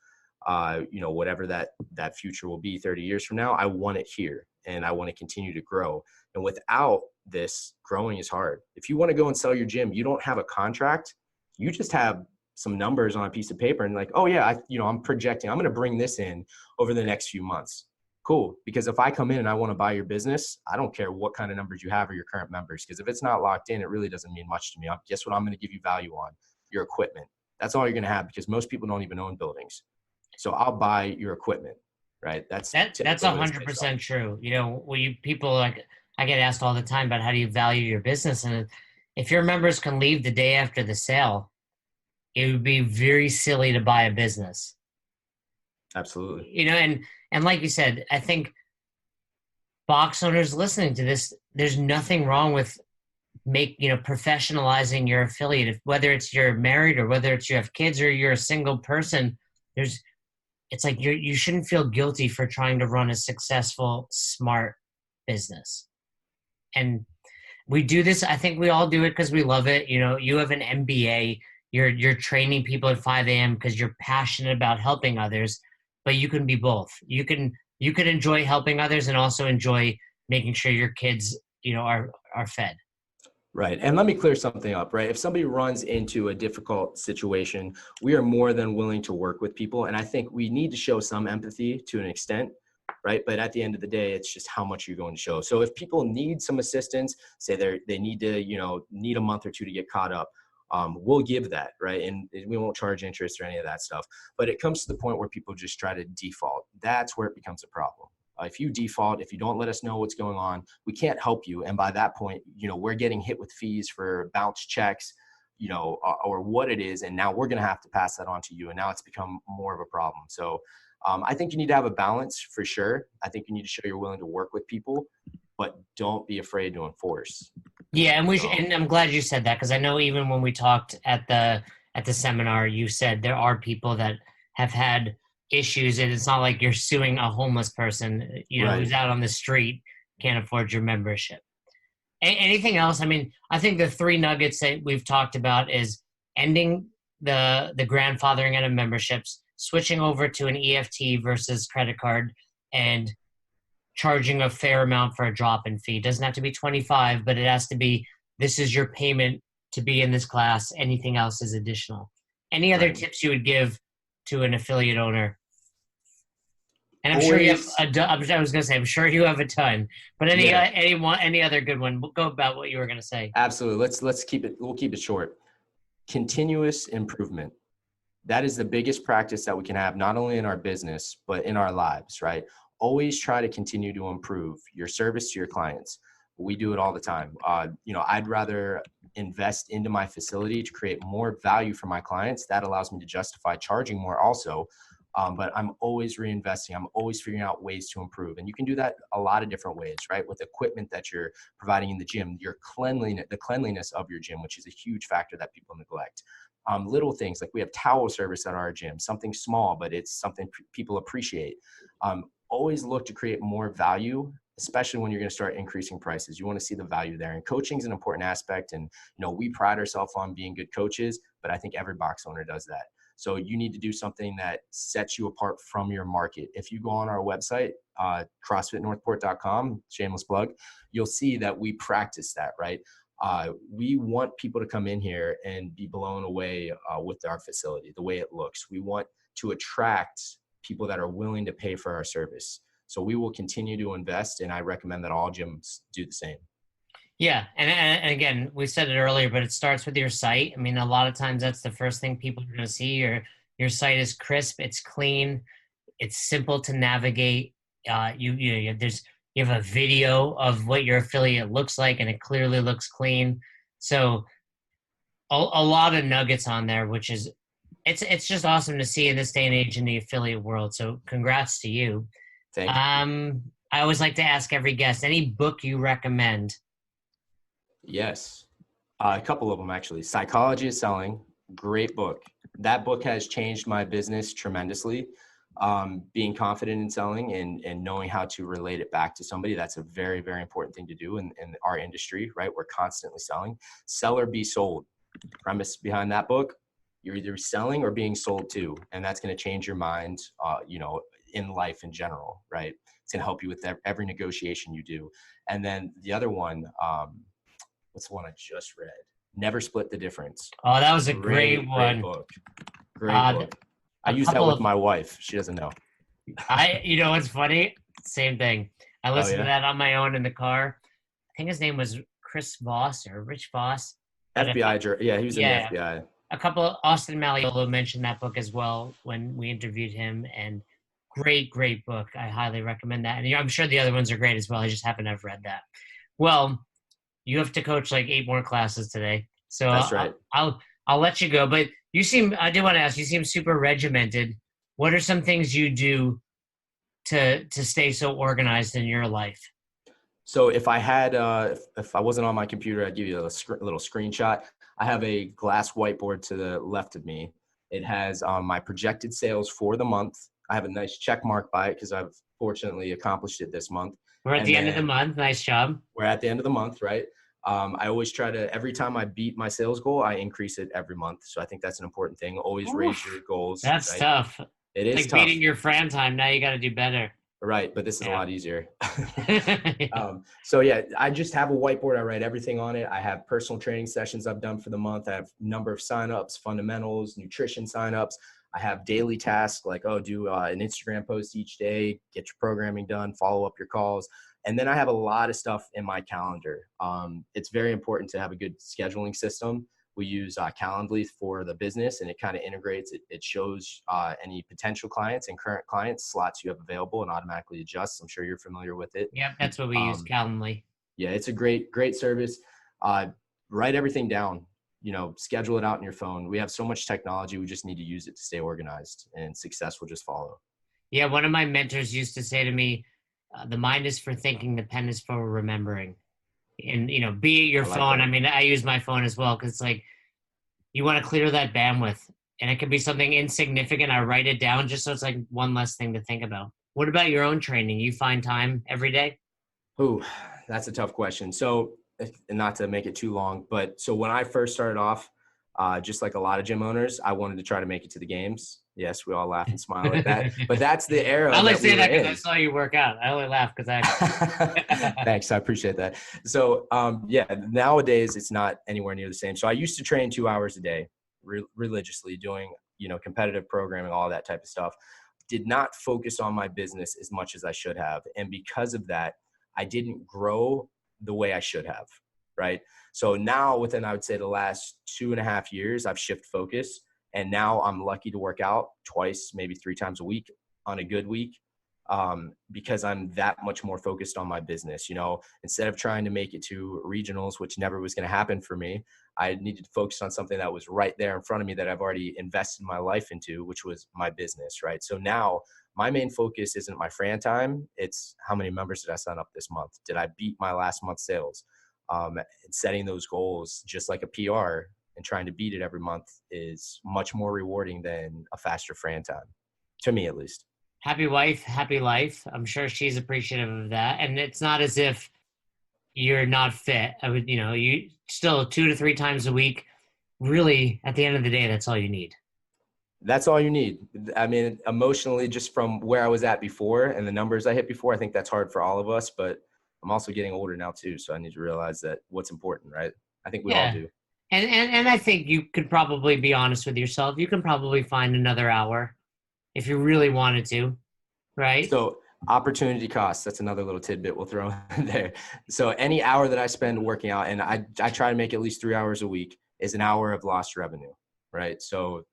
Whatever that future will be 30 years from now, I want it here and I want to continue to grow. And without this, growing is hard. If you want to go and sell your gym, you don't have a contract. You just have some numbers on a piece of paper and like, oh yeah, I'm projecting, I'm going to bring this in over the next few months. Cool. Because if I come in and I want to buy your business, I don't care what kind of numbers you have or your current members. Because if it's not locked in, it really doesn't mean much to me. Guess what I'm going to give you value on? Your equipment. That's all you're going to have, because most people don't even own buildings. So I'll buy your equipment, right? That's 100% true. People, like, I get asked all the time about how do you value your business, and if your members can leave the day after the sale, it would be very silly to buy a business. Absolutely. And like you said, I think box owners listening to this, there's nothing wrong with professionalizing your affiliate, whether it's you're married or whether it's you have kids or you're a single person. It's like you shouldn't feel guilty for trying to run a successful, smart business. And we do this, I think we all do it because we love it. You have an MBA, you're training people at 5 a.m. because you're passionate about helping others, but you can be both. You can enjoy helping others and also enjoy making sure your kids, are fed. Right. And let me clear something up, right? If somebody runs into a difficult situation, we are more than willing to work with people. And I think we need to show some empathy to an extent, right? But at the end of the day, it's just how much you're going to show. So if people need some assistance, say they need to, need a month or 2 to get caught up, we'll give that, right? And we won't charge interest or any of that stuff. But it comes to the point where people just try to default. That's where it becomes a problem. If you default, if you don't let us know what's going on, we can't help you. And by that point, we're getting hit with fees for bounce checks, or what it is. And now we're going to have to pass that on to you. And now it's become more of a problem. So I think you need to have a balance for sure. I think you need to show you're willing to work with people, but don't be afraid to enforce. Yeah. And I'm glad you said that, because I know even when we talked at the seminar, you said there are people that have had issues, and it's not like you're suing a homeless person, Right. who's out on the street, can't afford your membership. Anything else? I mean, I think the 3 nuggets that we've talked about is ending the grandfathering out of memberships, switching over to an EFT versus credit card, and charging a fair amount for a drop-in fee. It doesn't have to be 25, but it has to be, this is your payment to be in this class. Anything else is additional. Any other tips you would give to an affiliate owner? And I'm sure you have I was going to say, I'm sure you have a ton, but any other good one? We'll go about what you were going to say. Absolutely. We'll keep it short. Continuous improvement. That is the biggest practice that we can have, not only in our business, but in our lives, right? Always try to continue to improve your service to your clients. We do it all the time. I'd rather invest into my facility to create more value for my clients. That allows me to justify charging more also. But I'm always reinvesting. I'm always figuring out ways to improve. And you can do that a lot of different ways, right? With equipment that you're providing in the gym, your cleanliness, the cleanliness of your gym, which is a huge factor that people neglect. Little things like we have towel service at our gym, something small, but it's something people appreciate. Always look to create more value, especially when you're going to start increasing prices. You want to see the value there. And coaching is an important aspect. And, we pride ourselves on being good coaches, but I think every box owner does that. So you need to do something that sets you apart from your market. If you go on our website, CrossFitNorthport.com, shameless plug, you'll see that we practice that, right? We want people to come in here and be blown away with our facility, the way it looks. We want to attract people that are willing to pay for our service. So we will continue to invest, and I recommend that all gyms do the same. Yeah, and again, we said it earlier, but it starts with your site. I mean, a lot of times that's the first thing people are going to see. Your site is crisp, it's clean, it's simple to navigate. You have a video of what your affiliate looks like, and it clearly looks clean. So a lot of nuggets on there, which is it's just awesome to see in this day and age in the affiliate world. So congrats to you. Thank you. I always like to ask every guest, any book you recommend? Yes. A couple of them, actually. Psychology of Selling, great book. That book has changed my business tremendously. Being confident in selling and knowing how to relate it back to somebody, that's a very, very important thing to do in our industry, right? We're constantly selling. Sell or be sold. The premise behind that book, you're either selling or being sold to, and that's going to change your mind, in life in general, right? It's going to help you with every negotiation you do. And then the other one, what's the one I just read? Never Split the Difference. Oh, that was a great one. Great book. Great book. I use that with my wife. She doesn't know. What's funny? Same thing. I listened to that on my own in the car. I think his name was Chris Voss or Rich Voss. FBI, yeah, he was in the FBI. Austin Malleolo mentioned that book as well when we interviewed him, and great book. I highly recommend that. And I'm sure the other ones are great as well. I just happen to have read that. Well, you have to coach like 8 more classes today. So that's right. I'll let you go. But I did want to ask, you seem super regimented. What are some things you do to stay so organized in your life? So if I had, if I wasn't on my computer, I'd give you a little screenshot. I have a glass whiteboard to the left of me. It has my projected sales for the month. I have a nice check mark by it because I've fortunately accomplished it this month. We're at the end of the month. Nice job. We're at the end of the month, right? I always try to, every time I beat my sales goal, I increase it every month. So I think that's an important thing. Always raise your goals. That's right? Tough. It is like tough. Beating your Fran time. Now you got to do better. Right. But this is a lot easier. So yeah, I just have a whiteboard. I write everything on it. I have personal training sessions I've done for the month. I have a number of signups, fundamentals, nutrition signups. I have daily tasks like, do an Instagram post each day, get your programming done, follow up your calls. And then I have a lot of stuff in my calendar. It's very important to have a good scheduling system. We use Calendly for the business, and it kind of integrates. It shows any potential clients and current clients slots you have available and automatically adjusts. I'm sure you're familiar with it. Yeah, that's what we use, Calendly. Yeah, it's a great service. Write everything down. Schedule it out in your phone. We have so much technology. We just need to use it to stay organized, and success will just follow. Yeah, one of my mentors used to say to me, the mind is for thinking, the pen is for remembering. And, be it your phone. I mean, I use my phone as well because it's like you want to clear that bandwidth. And it could be something insignificant. I write it down just so it's like one less thing to think about. What about your own training? You find time every day? Ooh, that's a tough question. So, not to make it too long, but so when I first started off, just like a lot of gym owners, I wanted to try to make it to the games. Yes, we all laugh and smile at that. But that's the era. I only say that because I saw you work out. I only laugh because Thanks, I appreciate that. So, nowadays it's not anywhere near the same. So I used to train 2 hours a day, religiously, doing competitive programming, all that type of stuff. Did not focus on my business as much as I should have, and because of that, I didn't grow the way I should have. Right. So now within, I would say, the last 2.5 years, I've shifted focus. And now I'm lucky to work out twice, maybe 3 times a week on a good week, because I'm that much more focused on my business. Instead of trying to make it to regionals, which never was going to happen for me, I needed to focus on something that was right there in front of me that I've already invested my life into, which was my business, right? So now my main focus isn't my Fran time. It's how many members did I sign up this month? Did I beat my last month's sales? And setting those goals, just like a PR, and trying to beat it every month is much more rewarding than a faster Fran time, to me at least. Happy wife, happy life. I'm sure she's appreciative of that. And it's not as if you're not fit. You still 2 to 3 times a week. Really, at the end of the day, that's all you need. That's all you need. I mean, emotionally, just from where I was at before and the numbers I hit before, I think that's hard for all of us, but I'm also getting older now too. So I need to realize that what's important, right? I think we all Yeah. do. And I think you could probably be honest with yourself. You can probably find another hour if you really wanted to, right? So opportunity cost, that's another little tidbit we'll throw in there. So any hour that I spend working out, and I try to make at least 3 hours a week, is an hour of lost revenue, right? So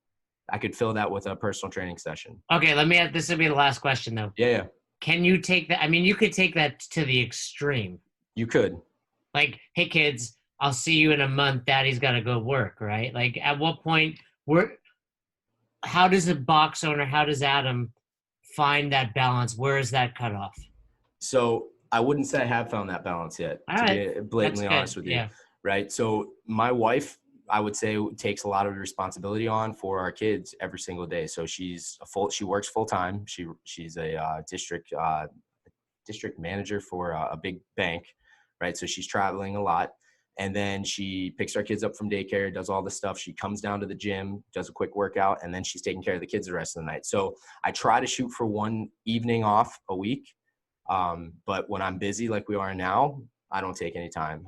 I could fill that with a personal training session. Okay, this will be the last question though. Yeah. Can you take that? I mean, you could take that to the extreme. You could. Like, hey kids, I'll see you in a month. Daddy's got to go work, right? Like, at what point, how does a box owner, how does Adam find that balance? Where is that cutoff? So I wouldn't say I have found that balance yet, All to right. be blatantly honest with you. Yeah. Right. So my wife, I would say, takes a lot of responsibility on for our kids every single day. So she works full time. She's a district manager for a big bank, right? So she's traveling a lot. And then she picks our kids up from daycare, does all the stuff. She comes down to the gym, does a quick workout, and then she's taking care of the kids the rest of the night. So I try to shoot for one evening off a week. But when I'm busy like we are now, I don't take any time.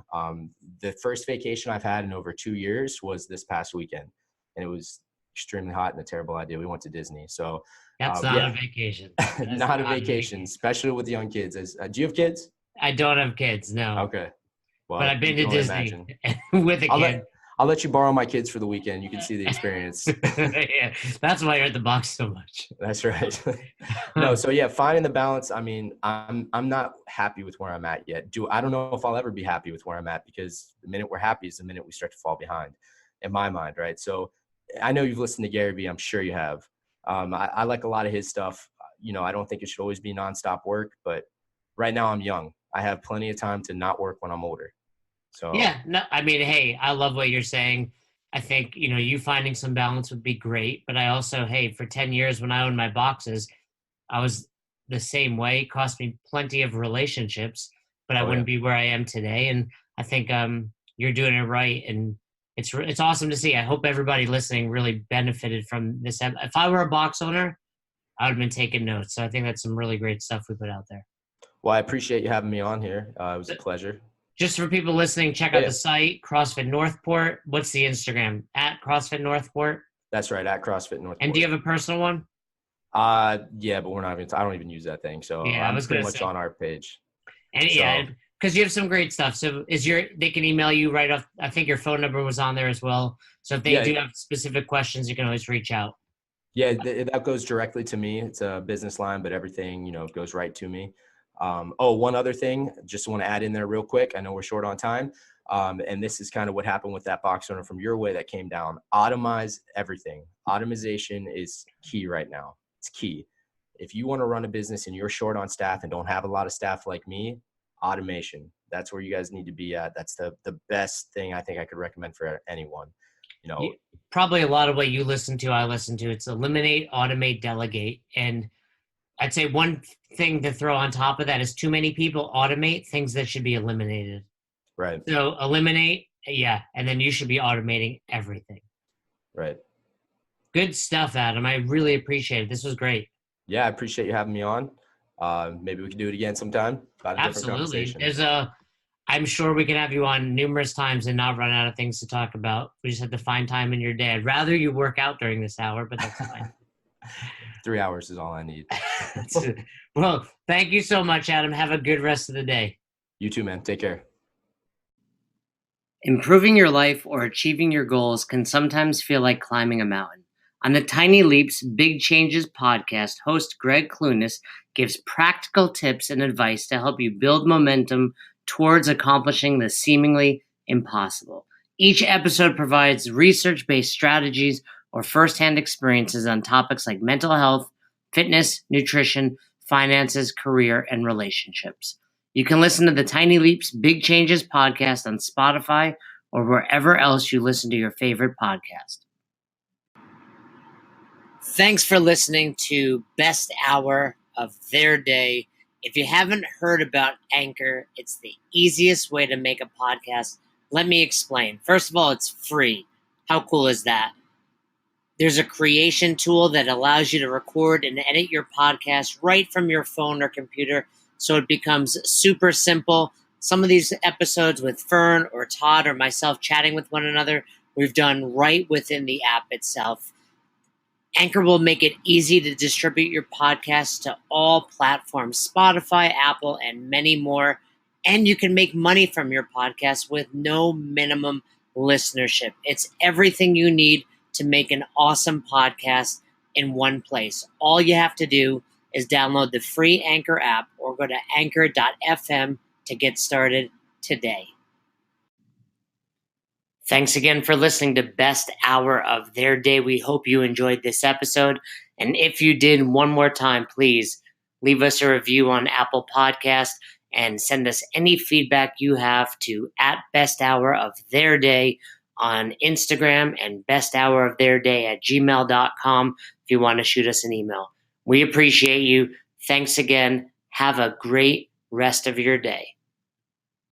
The first vacation I've had in over 2 years was this past weekend, and it was extremely hot and a terrible idea. We went to Disney. So that's not a vacation. Not a vacation, especially with young kids. Do you have kids? I don't have kids, no. Okay. Well, but I've been to Disney with a kid. I'll let you borrow my kids for the weekend. You can see the experience. Yeah, that's why you're at the box so much. That's right. No, so yeah, finding the balance. I mean, I'm not happy with where I'm at yet. I don't know if I'll ever be happy with where I'm at, because the minute we're happy is the minute we start to fall behind, in my mind, right? So I know you've listened to Gary Vee. I'm sure you have. I like a lot of his stuff. I don't think it should always be nonstop work, but right now I'm young. I have plenty of time to not work when I'm older. So yeah, no, I mean, hey, I love what you're saying. I think, you finding some balance would be great. But I also, hey, for 10 years when I owned my boxes, I was the same way. It cost me plenty of relationships, but I wouldn't be where I am today. And I think you're doing it right. And it's awesome to see. I hope everybody listening really benefited from this. If I were a box owner, I would have been taking notes. So I think that's some really great stuff we put out there. Well, I appreciate you having me on here. It was a pleasure. Just for people listening, check out the site, CrossFit Northport. What's the Instagram? At CrossFit Northport? That's right, at CrossFit Northport. And do you have a personal one? Yeah, but we're not even, I don't even use that thing. So yeah, I'm pretty much on our page. And yeah, because you have some great stuff. So they can email you right off. I think your phone number was on there as well. So if they do have specific questions, you can always reach out. Yeah, that goes directly to me. It's a business line, but everything, goes right to me. One other thing, just want to add in there real quick. I know we're short on time. And this is kind of what happened with that box owner from your way that came down. Automize everything. Automation is key right now. It's key. If you want to run a business and you're short on staff and don't have a lot of staff like me, automation. That's where you guys need to be at. That's the best thing I think I could recommend for anyone. Probably a lot of what you listen to, I listen to. It's eliminate, automate, delegate. And I'd say one thing to throw on top of that is too many people automate things that should be eliminated. Right. So eliminate, and then you should be automating everything. Right. Good stuff, Adam. I really appreciate it. This was great. Yeah, I appreciate you having me on. Maybe we can do it again sometime about a different conversation. I'm sure we can have you on numerous times and not run out of things to talk about. We just have to find time in your day. I'd rather you work out during this hour, but that's fine. 3 hours is all I need. Well, thank you so much, Adam. Have a good rest of the day. You too, man. Take care. Improving your life or achieving your goals can sometimes feel like climbing a mountain, On the Tiny Leaps, Big Changes podcast, host Greg Clunis gives practical tips and advice to help you build momentum towards accomplishing the seemingly impossible. Each episode provides research-based strategies or firsthand experiences on topics like mental health, fitness, nutrition, finances, career, and relationships. You can listen to the Tiny Leaps Big Changes podcast on Spotify or wherever else you listen to your favorite podcast. Thanks for listening to Best Hour of Their Day. If you haven't heard about Anchor, it's the easiest way to make a podcast. Let me explain. First of all, it's free. How cool is that? There's a creation tool that allows you to record and edit your podcast right from your phone or computer, so it becomes super simple. Some of these episodes with Fern or Todd or myself chatting with one another, we've done right within the app itself. Anchor will make it easy to distribute your podcast to all platforms, Spotify, Apple, and many more. And you can make money from your podcast with no minimum listenership. It's everything you need to make an awesome podcast in one place. All you have to do is download the free Anchor app or go to anchor.fm to get started today. Thanks again for listening to Best Hour of Their Day. We hope you enjoyed this episode. And if you did, one more time, please leave us a review on Apple Podcast and send us any feedback you have to @besthouroftheirday on Instagram and besthouroftheirday@gmail.com if you want to shoot us an email. We appreciate you. Thanks again. Have a great rest of your day.